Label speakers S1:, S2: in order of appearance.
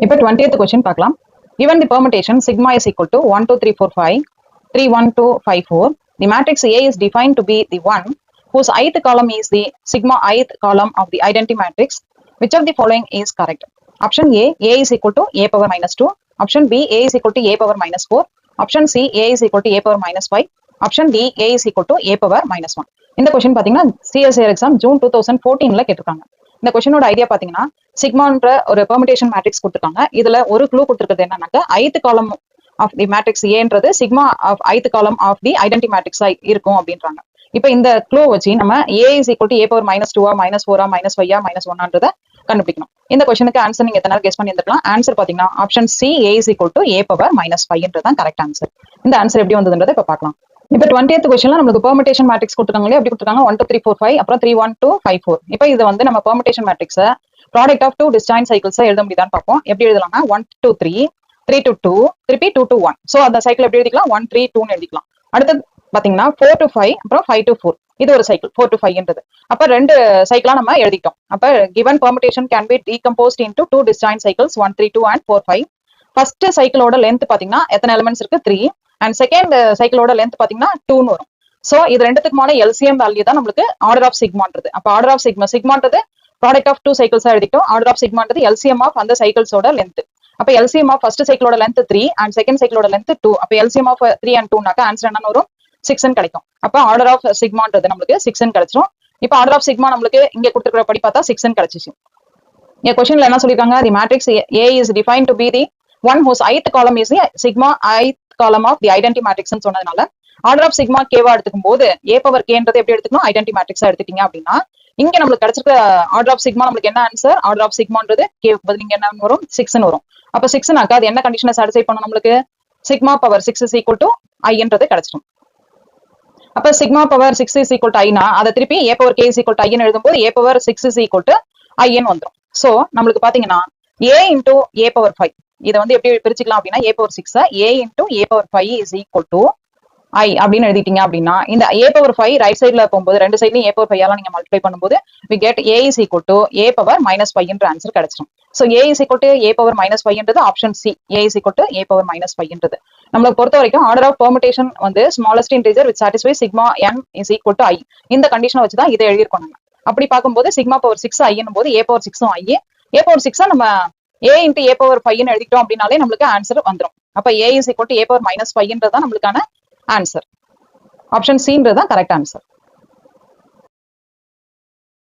S1: இப்போ 20th question பார்க்கலாம். Given the permutation sigma is equal to 1 2 3 4 5 3 1 2 5 4, the matrix A is defined to be the one whose ith column is the sigma ith column of the identity matrix. Which of the following is correct? Option A is equal to A power minus 2. Option B, A is equal to A power minus 4. Option C, A is equal to A power minus 5. Option D, A is equal to A power minus 1. இந்த question பாத்தீங்கன்னா CSIR exam June 2014ல கேட்டிருக்காங்க. இந்த கொஸ்டினோட idea பாத்தீங்கன்னா சிக்மான்ற ஒரு permutation matrix கொடுத்துருக்காங்க. இதுல ஒரு clue கொடுத்துருக்கிறது என்னன்னாக்க ith column of the matrix ஏன்றது sigma of ith column of the identity மேட்ரிக்ஸா இருக்கும் அப்படின்றாங்க. இப்ப இந்த க்ளூ வச்சு நம்ம A is equal to A power minus 2 minus 4 minus 5 minus 1 கண்டுபிடிக்கணும். இந்த கொஸ்டினுக்கு ஆன்சர் நீங்க எத்தனை கெஸ் பண்ணி இருக்கலாம். ஆன்சர் பாத்தீங்கன்னா option C, A is equal to A power minus 5 தான் கரெக்ட் ஆன்சர். இந்த ஆன்சர் எப்படி வந்ததுன்றதை இப்ப பார்க்கலாம். இப்ப 20th கொஸ்டின்ல நமக்கு பெர்முடேஷன் மேட்ரிக்ஸ் கொடுத்துருக்காங்க. எப்படி கொடுத்துருக்காங்க? 1 2 3 4 5 அப்புறம் 3 1 2 5 4. இப்போ இது வந்து நம்ம permutation matrix product of 2 disjoint cycles எழுத முடியுதான்னு பார்ப்போம். எப்படி எழுதலாம்னா 1 2 3 3 2 2 திருப்பி 2 2 1. சோ அந்த சைக்கிள் எப்படி எழுதிக்கலாம்? 1 3 2 எழுதிக்கலாம். அடுத்து பாத்தீங்கன்னா 4 to 5 அப்புறம் 5 to 4. இது ஒரு சைக்கிள் 4 to 5ன்றது. அப்ப ரெண்டு சைக்கிளா நம்ம எழுதிட்டோம். அப்ப given permutation can be decomposed into 2 disjoint cycles 1 3 2 and 4 5. First சைக்கிளோட லென்த் பாத்தீங்கன்னா எத்தனை எலிமெண்ட்ஸ் இருக்கு? 3. அண்ட் செகண்ட் சைக்கிளோட லென்த் பாத்தீங்கன்னா 2ன்னு வரும். சோ இது ரெண்டுத்துக்குமான எல்சிஎம் வேல்யூ தான் நம்மளுக்கு ஆர்டர் ஆஃப் சிக்மான்றது. அப்ப ஆர்டர் ஆஃப் சிக்மான்றது ப்ராடக்ட் ஆஃப் 2 சைக்கிள்ஸா எழுதிட்டோம். ஆர்டர் ஆஃப் சிக்மான்றது எல்சிஎம் ஆஃப் அந்த சைக்கிள்ஸோட லென்த். அப்ப எல்சிஎம் ஆஃப் ஃபர்ஸ்ட் சைக்கிளோட லென்த் 3 அண்ட் செகண்ட் சைக்கிளோட லென்த் 2. அப்ப எல்சிஎம் ஆஃப் 3 and 2னாக்க ஆன்சர் என்னன்னு வரும்? 6 கிடைக்கும். அப்ப ஆர்டர் ஆஃப் சிக்மான்றது நம்மளுக்கு 6 கிடைச்சிரும். இப்ப ஆர்டர் ஆஃப் சிக்மா நம்மளுக்கு இங்க கொடுத்துருக்கிற படி பார்த்தா 6 கிடைச்சிச்சு. இந்த கொஸ்டின்ல என்ன சொல்லிருக்காங்க? தி matrix A is defined to be the one whose ith column is the sigma ith column of the identity matrix ன்னு சொன்னதுனால ஆர்டர் ஆஃப் சிக்மா கேவா எடுத்துக்கும் போது A பவர் கேன்றது எப்படி எடுத்துக்கணும்? ஐடென்டி மேட்ரிக்ஸா எடுத்துட்டீங்க அப்படின்னா இங்க நம்மளுக்கு கிடைச்சிருக்க ஆர்டர் ஆஃப் சிக்மா நம்மளுக்கு என்ன ஆன்சர்? ஆர்டர் ஆஃப் சிக்மான்றது கேவுக்கு பதில் இங்க என்ன வரும்? 6ன்னு வரும். அப்ப 6னாக்கா அது என்ன கண்டிஷனை சாட்டிஸ்ஃபை பண்ணும்? நம்மளுக்கு sigma power 6 is equal to iன்றது கிடைச்சிடும். அப்ப sigma power 6 is equal to iனா அதை திருப்பி A power k is equal to i எழுதும்போது A power 6 is equal to i வந்துடும். சோ நம்மளுக்கு பாத்தீங்கன்னா A into A பவர் 5 இதை வந்து எப்படி பிரிச்சுக்கலாம் அப்படின்னா A power 6 A into A power 5 is equal to I அப்படின்னு எழுதிட்டீங்க அப்படின்னா இந்த A பவர் 5 ரைட் சைட்ல போகும்போது ரெண்டு சைட்லயும் A பவர் 5 ஆல நீங்க மல்டிப்ளை பண்ணும்போது we get A is equal to A power minus 5 என்ற ஆன்சர் கிடைச்சிடும். So A is equal to A power minus 5 என்றது option C, A is equal to A power minus 5 என்றது. நம்மளுக்கு பொறுத்த வரைக்கும் ஆர்டர் ஆஃப் பெர்முடேஷன் வந்து smallest integer with satisfy sigma n is equal to I இந்த கண்டிஷனை வச்சு தான் இதை எழுதியிருக்கோம். நம்ம அப்படி பார்க்கும்போது சிக்மா பவர் 6 I என்னும் போது A power 6 I, A power 6 நம்ம A into A பவர் 5 எழுதிட்டோம் அப்படின்னாலே நம்மளுக்கு ஆன்சர் வந்துடும். அப்ப A is equal to A power minus 5 தான் நம்மளுக்கான ஆன்சர். ஆப்ஷன் சின்றது தான் கரெக்ட் ஆன்சர்.